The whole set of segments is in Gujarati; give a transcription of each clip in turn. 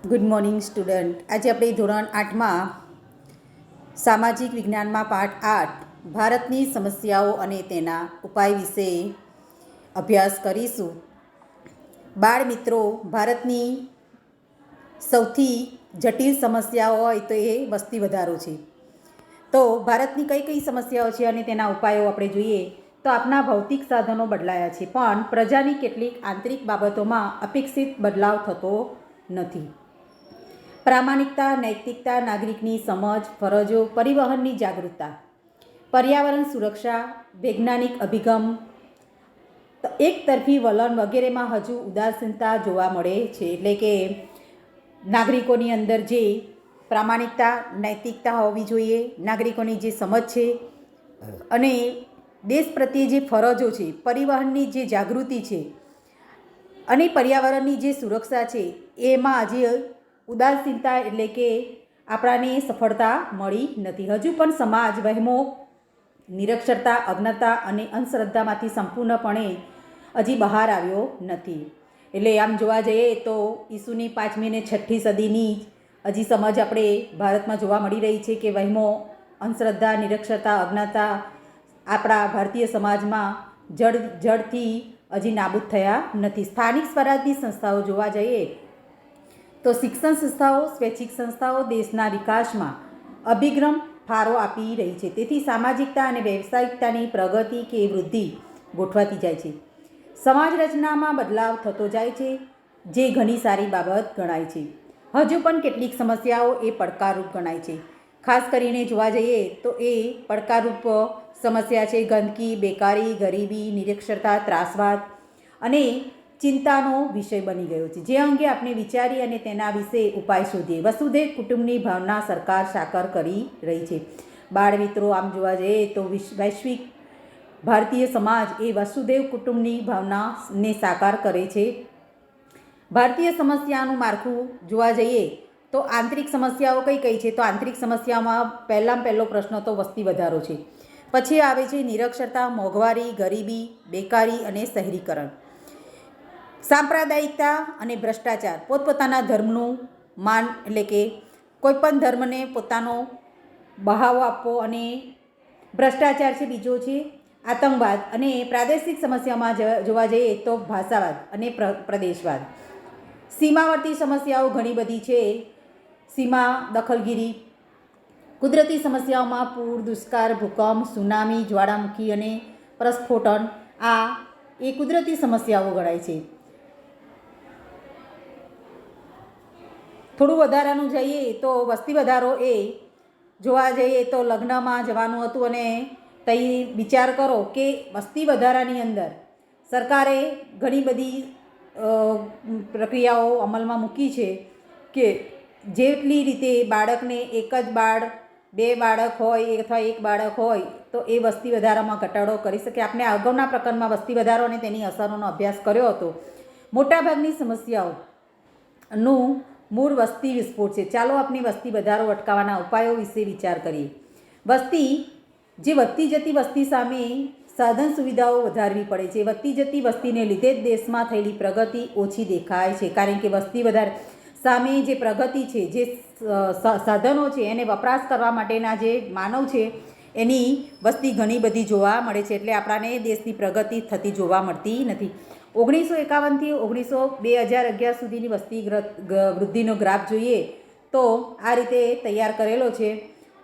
Good morning student. આજે આપણે ધોરણ 8માં સામાજિક વિજ્ઞાનમાં પાઠ 8 ભારતની સમસ્યાઓ અને તેના ઉપાય વિશે અભ્યાસ કરીશું. બાળ મિત્રો, ભારતની સૌથી જટિલ સમસ્યાઓ હોય તો એ વસ્તી વધારો છે. તો ભારતની કઈ કઈ સમસ્યાઓ છે અને તેના ઉપાયો આપણે જોઈએ તો આપણા ભૌતિક સાધનો બદલાયા છે, પણ પ્રજાની કેટલીક આંતરિક બાબતોમાં અપેક્ષિત બદલાવ થતો નથી. પ્રામાણિકતા, નૈતિકતા, નાગરિકની સમજ, ફરજો, પરિવહનની જાગૃતતા, પર્યાવરણ સુરક્ષા, વૈજ્ઞાનિક અભિગમ, એકતરફી વલણ વગેરેમાં હજુ ઉદાસીનતા જોવા મળે છે. એટલે કે નાગરિકોની અંદર જે પ્રામાણિકતા, નૈતિકતા હોવી જોઈએ, નાગરિકોની જે સમજ છે અને દેશ પ્રત્યે જે ફરજો છે, પરિવહનની જે જાગૃતિ છે અને પર્યાવરણની જે સુરક્ષા છે, એમાં હજી ઉદાસીનતા એટલે કે આપણાને સફળતા મળી નથી. હજુ પણ સમાજ વહેમો, નિરક્ષરતા, અજ્ઞતા અને અંધશ્રદ્ધામાંથી સંપૂર્ણપણે હજી બહાર આવ્યો નથી. એટલે આમ જોવા જઈએ તો ઈસુની 5મી અને 6ઠ્ઠી સદીની હજી સમજ આપણે ભારતમાં જોવા મળી રહી છે કે વહેમો, અંધશ્રદ્ધા, નિરક્ષરતા, અજ્ઞતા આપણા ભારતીય સમાજમાં જડથી હજી નાબૂદ થયા નથી. સ્થાનિક સ્વરાજની સંસ્થાઓ જોવા જઈએ તો શિક્ષણ સંસ્થાઓ, સ્વૈચ્છિક સંસ્થાઓ દેશના વિકાસમાં અભિગમ ફાળો આપી રહી છે. તેથી સામાજિકતા અને વ્યવસાયિકતાની પ્રગતિ કે વૃદ્ધિ ગોઠવાતી જાય છે. સમાજ રચનામાં બદલાવ થતો જાય છે, જે ઘણી સારી બાબત ગણાય છે. હજુ પણ કેટલીક સમસ્યાઓ એ પડકારરૂપ ગણાય છે. ખાસ કરીને જોવા જઈએ તો એ પડકારરૂપ સમસ્યા છે ગંદકી, બેકારી, ગરીબી, નિરક્ષરતા, ત્રાસવાદ અને ચિંતાનો વિષય બની ગયો છે, જે અંગે આપણે વિચારી અને તેના વિશે ઉપાય શોધીએ. વસુધૈવ કુટુંબની ભાવના સરકાર સાકાર કરી રહી છે. બાળ મિત્રો, આમ જોવા જઈએ તો વૈશ્વિક ભારતીય સમાજ એ વસુધૈવ કુટુંબની ભાવનાને સાકાર કરે છે. ભારતીય સમસ્યાનું માળખું જોવા જઈએ તો આંતરિક સમસ્યાઓ કઈ કઈ છે તો આંતરિક સમસ્યામાં પહેલો પ્રશ્ન તો વસ્તી વધારો છે. પછી આવે છે નિરક્ષરતા, મોંઘવારી, ગરીબી, બેકારી અને શહેરીકરણ, સાંપ્રદાયિકતા અને ભ્રષ્ટાચાર, પોતપોતાના ધર્મનું માન એટલે કે કોઈપણ ધર્મને પોતાનો બહાવો આપવો અને ભ્રષ્ટાચાર છે. બીજો છે આતંકવાદ અને પ્રાદેશિક સમસ્યામાં જોવા જઈએ તો ભાષાવાદ અને પ્રદેશવાદ. સીમાવર્તી સમસ્યાઓ ઘણી બધી છે. સીમા દખલગીરી, કુદરતી સમસ્યાઓમાં પૂર, દુષ્કાળ, ભૂકંપ, સુનામી, જ્વાળામુખી અને પ્રસ્ફોટન આ એ કુદરતી સમસ્યાઓ ગણાય છે. થોડું વધારાનું જઈએ તો વસ્તી વધારો એ જોવા જઈએ તો લગ્નમાં જવાનું હતું અને તઈ વિચાર કરો કે વસ્તી વધારાની અંદર સરકારે ઘણી બધી પ્રક્રિયાઓ અમલમાં મૂકી છે કે જેટલી રીતે બાળકને એક જ બાળ, 2 બાળક હોય અથવા 1 બાળક હોય તો એ વસ્તી વધારામાં ઘટાડો કરી શકે. આપણે અગાઉના પ્રકરણમાં વસ્તી વધારો અને તેની અસરોનો અભ્યાસ કર્યો હતો. મોટાભાગની સમસ્યાઓનું મૂળ વસ્તી વિસ્ફોટ છે. ચાલો આપણે વસ્તી વધારો અટકાવવાના ઉપાયો વિશે વિચાર કરીએ. જે વધતી જતી વસ્તી સામે સાધન સુવિધાઓ વધારવી પડે છે. વધતી જતી વસ્તીને લીધે જ દેશમાં થયેલી પ્રગતિ ઓછી દેખાય છે, કારણ કે વસ્તી વધારે સામે જે પ્રગતિ છે, જે સાધનો છે એને વપરાશ કરવા માટેના જે માનવ છે એની વસ્તી ઘણી બધી જોવા મળે છે. એટલે આપણાને દેશની પ્રગતિ થતી જોવા મળતી નથી. 1951થી 2011 સુધીની વસ્તી વૃદ્ધિનો ગ્રાફ જોઈએ તો આ રીતે તૈયાર કરેલો છે.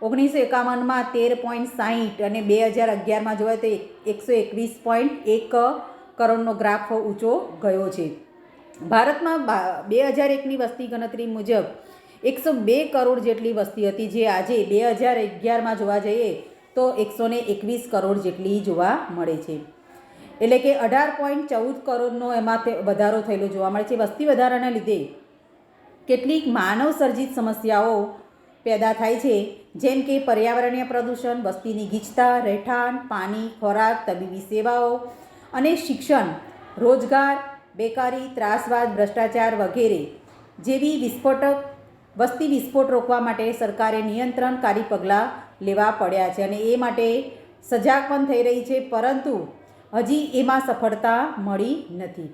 1951માં 13.60 અને 2011માં જોવા તો 121.1 કરોડનો ગ્રાફ ઊંચો ગયો છે. ભારતમાં 2001ની વસ્તી ગણતરી મુજબ 102 કરોડ જેટલી વસ્તી હતી, જે આજે 2011માં જોવા જઈએ તો 121 કરોડ જેટલી જોવા મળે છે. એટલે કે 18.14 કરોડનો એમાં વધારો થયેલો જોવા મળે છે. વસ્તી વધારાના લીધે કેટલીક માનવ સર્જિત સમસ્યાઓ પેદા થાય છે, જેમ કે પર્યાવરણીય પ્રદૂષણ, વસ્તીની ગીચતા, રહેઠાણ, પાણી, ખોરાક, તબીબી સેવાઓ અને શિક્ષણ, રોજગાર, બેકારી, ત્રાસવાદ, ભ્રષ્ટાચાર વગેરે જેવી વસ્તી વિસ્ફોટ રોકવા માટે સરકારે નિયંત્રણકારી પગલાં લેવા પડ્યા છે અને એ માટે સજાગ પણ થઈ રહી છે, પરંતુ હજી એમાં સફળતા મળી નથી.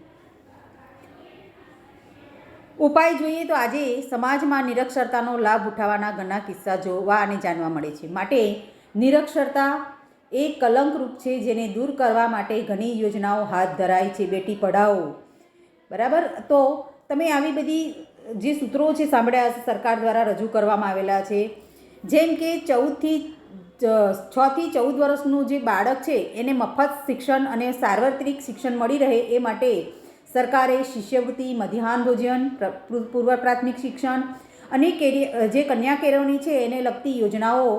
ઉપાય જોઈએ તો આજે સમાજમાં નિરક્ષરતાનો લાભ ઉઠાવવાના ઘણા કિસ્સા જોવા અને જાણવા મળે છે. માટે નિરક્ષરતા એક કલંકરૂપ છે, જેને દૂર કરવા માટે ઘણી યોજનાઓ હાથ ધરાઈ છે. બેટી પઢાઓ, બરાબર. તો તમે આવી બધી જે સૂત્રો છે સાંભળ્યા હશે, સરકાર દ્વારા રજૂ કરવામાં આવેલા છે. જેમ કે 6 થી 14 વર્ષનું જે બાળક છે એને મફત શિક્ષણ અને સાર્વત્રિક શિક્ષણ મળી રહે એ માટે સરકારે શિષ્યવૃત્તિ, મધ્યાહન ભોજન, પૂર્વ પ્રાથમિક શિક્ષણ અને જે કન્યા કેળવણી છે એને લગતી યોજનાઓ,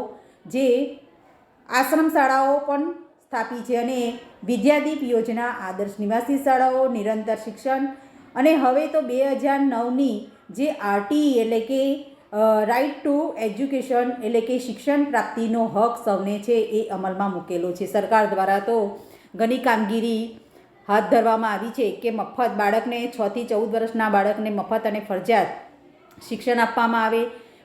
જે આશ્રમ શાળાઓ પણ સ્થાપી છે. અને વિદ્યાદીપ યોજના, આદર્શ નિવાસી શાળાઓ, નિરંતર શિક્ષણ અને હવે તો 2009ની જે આરટી એટલે કે રાઇટ ટુ એજ્યુકેશન એટલે કે શિક્ષણ પ્રાપ્તિનો હક સૌને છે એ અમલમાં મૂકેલો છે. સરકાર દ્વારા તો ઘણી કામગીરી હાથ ધરવામાં આવી છે કે મફત બાળકને 6 થી 14 વર્ષના બાળકને મફત અને ફરજિયાત શિક્ષણ આપવામાં આવે,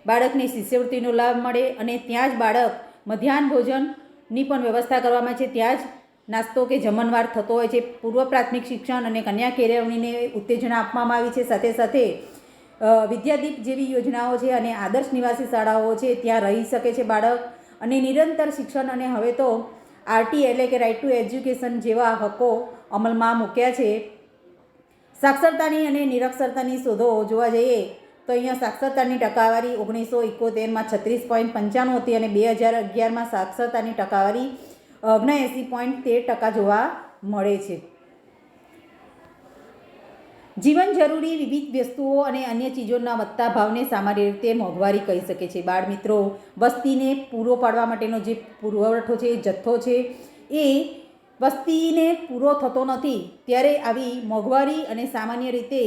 બાળકને શિષ્યવૃત્તિનો લાભ મળે અને ત્યાં જ બાળક મધ્યાહન ભોજનની પણ વ્યવસ્થા કરવામાં છે. ત્યાં જ નાસ્તો કે જમણવાર થતો હોય છે. પૂર્વ પ્રાથમિક શિક્ષણ અને કન્યા કેળવણીને ઉત્તેજના આપવામાં આવી છે. સાથે સાથે વિદ્યાદીપ જેવી યોજનાઓ છે અને આદર્શ નિવાસી શાળાઓ છે, ત્યાં રહી શકે છે બાળક. અને નિરંતર શિક્ષણ અને હવે તો આરટી એટલે કે રાઇટ ટુ એજ્યુકેશન જેવા હકો અમલમાં મૂક્યા છે. સાક્ષરતાની અને નિરક્ષરતાની શોધો જોવા જઈએ તો અહીંયા સાક્ષરતાની ટકાવારી 1971માં 36.95 હતી અને 2011માં સાક્ષરતાની ટકાવારી 79.13% જોવા મળે છે. જીવન જરૂરી વિવિધ વસ્તુઓ અને અન્ય ચીજોના વધતા ભાવને સામાન્ય રીતે મોંઘવારી કહી શકે છે. બાળ મિત્રો, વસ્તીને પૂરો પાડવા માટેનો જે પુરવઠો છે, જથ્થો છે, એ વસ્તીને પૂરો થતો નથી. ત્યારે આવી મોંઘવારી અને સામાન્ય રીતે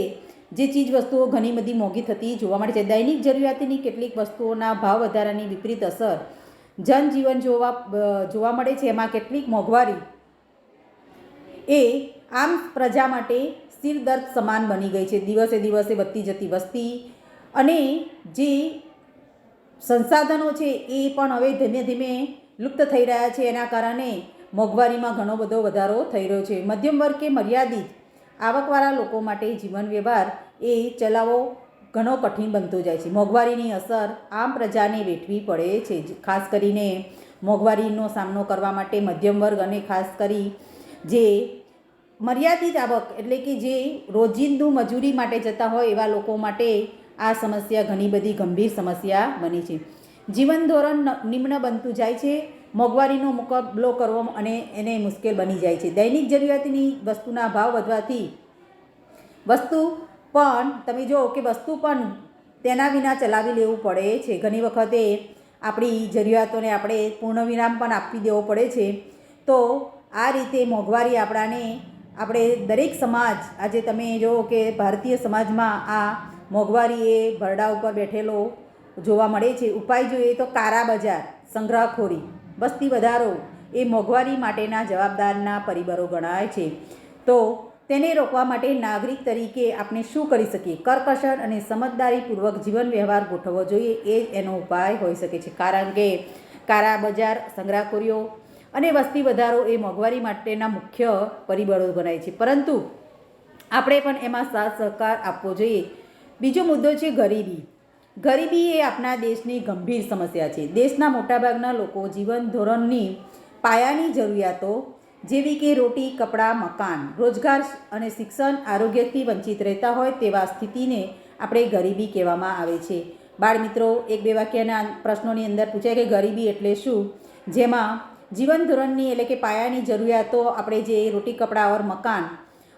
જે ચીજ વસ્તુઓ ઘણી બધી મોંઘી થતી જોવા મળે છે. દૈનિક જરૂરિયાતની કેટલીક વસ્તુઓના ભાવ વધારાની વિપરીત અસર જનજીવન જોવા મળે છે. એમાં કેટલીક મોંઘવારી એ આમ પ્રજા માટે સિરદર્દ સમાન બની ગઈ છે. દિવસે દિવસે વધતી જતી વસ્તી અને જે સંસાધનો છે એ પણ હવે ધીમે ધીમે લુપ્ત થઈ રહ્યા છે. એના કારણે મોંઘવારીમાં ઘણો બધો વધારો થઈ રહ્યો છે. મધ્યમ વર્ગ કે મર્યાદિત આવકવાળા લોકો માટે જીવન વ્યવહાર એ ચલાવવો ઘણો કઠિન બનતો જાય છે. મોંઘવારીની અસર આમ પ્રજાને વેઠવી પડે છે. ખાસ કરીને મોંઘવારીનો સામનો કરવા માટે મધ્યમ વર્ગ અને ખાસ કરી જે મર્યાદિત આવક એટલે કે જે રોજિંદુ મજૂરી માટે જતા હોય એવા લોકો માટે આ સમસ્યા ઘણી બધી ગંભીર સમસ્યા બની છે. જીવન ધોરણ નિમ્ન બનતું જાય છે. મોંઘવારીનો મુકાબલો કરવો અને એને મુશ્કેલ બની જાય છે. દૈનિક જરૂરિયાતની વસ્તુના ભાવ વધવાથી વસ્તુ પણ તેના વિના ચલાવી લેવું પડે છે. ઘણી વખતે આપણી જરૂરિયાતોને આપણે પૂર્ણવિરામ પણ આપી દેવો પડે છે. તો આ રીતે મોંઘવારી આપણે દરેક સમાજ, આજે તમે જો કે ભારતીય સમાજમાં આ મોંઘવારી એ ભરડા ઉપર બેઠેલો જોવા મળે છે. ઉપાય જોઈએ તો કાળા બજાર, સંગ્રહખોરી, વસ્તી વધારો એ મોંઘવારી માટેના જવાબદારના પરિબળો ગણાય છે. તો તેને રોકવા માટે નાગરિક તરીકે આપણે શું કરી શકીએ? કરકસર અને સમજદારીપૂર્વક જીવન વ્યવહાર ગોઠવવો જોઈએ, એ જ એનો ઉપાય હોઈ શકે છે. કારણ કે કાળા બજાર, સંગ્રહખોરીઓ અને વસ્તી વધારો એ મોંઘવારી માટેના મુખ્ય પરિબળો ગણાય છે. પરંતુ આપણે પણ એમાં સાથ સહકાર આપવો જોઈએ. બીજો મુદ્દો છે ગરીબી. ગરીબી એ આપણા દેશની ગંભીર સમસ્યા છે. દેશના મોટાભાગના લોકો જીવન ધોરણની પાયાની જરૂરિયાતો જેવી કે રોટી, કપડાં, મકાન, રોજગાર અને શિક્ષણ, આરોગ્યથી વંચિત રહેતા હોય તેવા સ્થિતિને આપણે ગરીબી કહેવામાં આવે છે. બાળ મિત્રો, 1-2 વાક્યના પ્રશ્નોની અંદર પૂછાય કે ગરીબી એટલે શું? જેમાં જીવન ધોરણની એટલે કે પાયાની જરૂરિયાતો આપણે જે રોટી, કપડાં ઓર મકાન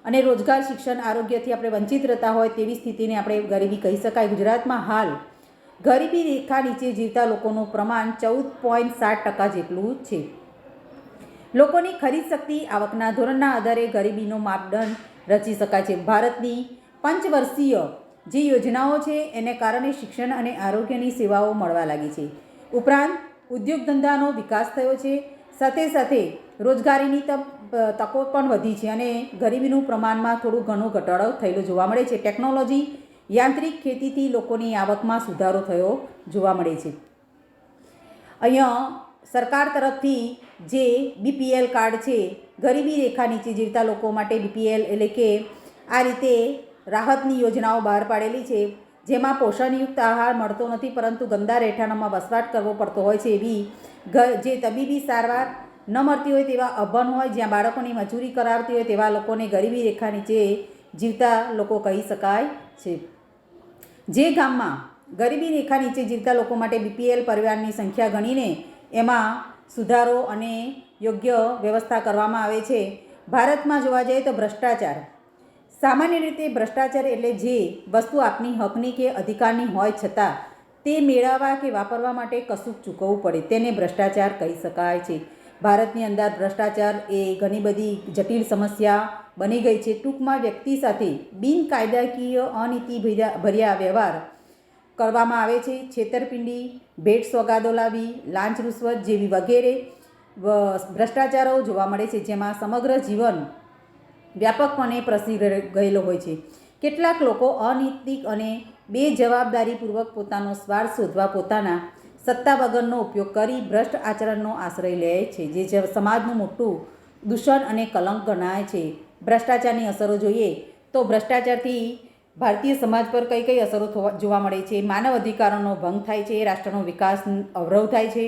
અને રોજગાર, શિક્ષણ, આરોગ્યથી આપણે વંચિત રહેતા હોય તેવી સ્થિતિને આપણે ગરીબી કહી શકાય. ગુજરાતમાં હાલ ગરીબી રેખા નીચે જીવતા લોકોનું પ્રમાણ 14.7% જેટલું છે. લોકોની ખરીદ શક્તિ, આવકના ધોરણના આધારે ગરીબીનો માપદંડ રચી શકાય છે. ભારતની પંચવર્ષીય જે યોજનાઓ છે એને કારણે શિક્ષણ અને આરોગ્યની સેવાઓ મળવા લાગી છે. ઉપરાંત ઉદ્યોગ ધંધાનો વિકાસ થયો છે. સાથે સાથે રોજગારીની તકો પણ વધી છે અને ગરીબીનું પ્રમાણમાં થોડું ઘણું ઘટાડો થયેલો જોવા મળે છે. ટેકનોલોજી, યાંત્રિક ખેતીથી લોકોની આવકમાં સુધારો થયો જોવા મળે છે. અહીંયા સરકાર તરફથી જે BPL કાર્ડ છે, ગરીબી રેખા નીચે જીવતા લોકો માટે BPL એટલે કે આ રીતે રાહતની યોજનાઓ બહાર પાડેલી છે, જેમાં પોષણયુક્ત આહાર મળતો નથી પરંતુ ગંદા રહેઠાણોમાં વસવાટ કરવો પડતો હોય છે. એવી જે તબીબી સારવાર ન મળતી હોય તેવા અભણ હોય, જ્યાં બાળકોની મજૂરી કરાવતી હોય તેવા લોકોને ગરીબી રેખા નીચે જીવતા લોકો કહી શકાય છે. જે ગામમાં ગરીબી રેખા નીચે જીવતા લોકો માટે BPL પરિવારની સંખ્યા ગણીને એમાં સુધારો અને યોગ્ય વ્યવસ્થા કરવામાં આવે છે. ભારતમાં જોવા જઈએ તો ભ્રષ્ટાચાર, સામાન્ય રીતે ભ્રષ્ટાચાર એટલે જે વસ્તુ આપની હકની કે અધિકારની હોય છતાં તે મેળવવા કે વાપરવા માટે કશુંક ચૂકવવું પડે તેને ભ્રષ્ટાચાર કહી શકાય છે. ભારતની અંદર ભ્રષ્ટાચાર એ ઘણી બધી જટિલ સમસ્યા બની ગઈ છે. ટૂંકમાં વ્યક્તિ સાથે બિનકાયદાકીય અનીતિ ભર્યા વ્યવહાર કરવામાં આવે છે. છેતરપિંડી, ભેટ સોગાદો લાવી, લાંચ રૂશ્વત જેવી વગેરે ભ્રષ્ટાચારો જોવા મળે છે, જેમાં સમગ્ર જીવન વ્યાપકપણે પ્રસરી ગયેલો હોય છે. કેટલાક લોકો અનૈતિક અને બેજવાબદારીપૂર્વક પોતાનો સ્વાર્થ શોધવા પોતાના સત્તા વગરનો ઉપયોગ કરી ભ્રષ્ટ આચરણનો આશ્રય લે છે, જે સમાજનું મોટું દૂષણ અને કલંક ગણાય છે. ભ્રષ્ટાચારની અસરો જોઈએ તો ભ્રષ્ટાચારથી ભારતીય સમાજ પર કઈ કઈ અસરો જોવા મળે છે. માનવ અધિકારોનો ભંગ થાય છે, રાષ્ટ્રનો વિકાસ અવરોધ થાય છે,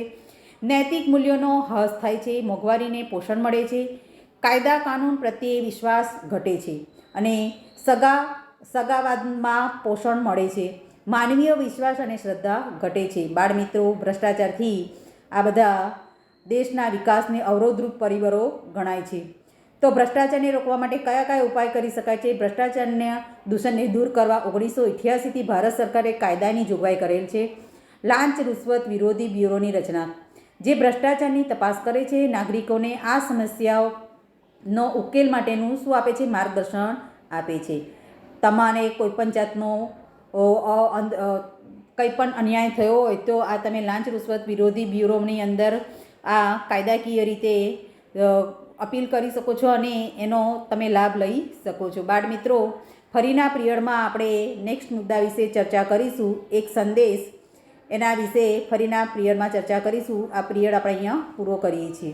નૈતિક મૂલ્યોનો હ્રાસ થાય છે, મોંઘવારીને પોષણ મળે છે, કાયદા કાનૂન પ્રત્યે વિશ્વાસ ઘટે છે અને સગાવાદમાં પોષણ મળે છે. માનવીય વિશ્વાસ અને શ્રદ્ધા ઘટે છે. બાળમિત્રો, ભ્રષ્ટાચારથી આ બધા દેશના વિકાસને અવરોધરૂપ પરિબળો ગણાય છે. તો ભ્રષ્ટાચારને રોકવા માટે કયા કયા ઉપાય કરી શકાય છે? ભ્રષ્ટાચારના દૂષણને દૂર કરવા 1988થી ભારત સરકારે કાયદાની જોગવાઈ કરેલ છે. લાંચ રૂશ્વત વિરોધી બ્યુરોની રચના, જે ભ્રષ્ટાચારની તપાસ કરે છે, નાગરિકોને આ સમસ્યાઓનો ઉકેલ માટેનું શું આપે છે? માર્ગદર્શન આપે છે. તમારે કોઈપણ જાતનો કંઈ પણ અન્યાય થયો હોય તો આ તમે લાંચ રૂશ્વત વિરોધી બ્યુરોની અંદર આ કાયદાકીય રીતે અપીલ કરી શકો છો અને એનો તમે લાભ લઈ શકો છો. બાળમિત્રો, ફરીના પિરિયડમાં આપણે નેક્સ્ટ મુદ્દા વિશે ચર્ચા કરીશું. એક સંદેશ, એના વિશે ફરીના પિરિયડમાં ચર્ચા કરીશું. આ પિરિયડ આપણે અહીંયા પૂરો કરીએ છીએ.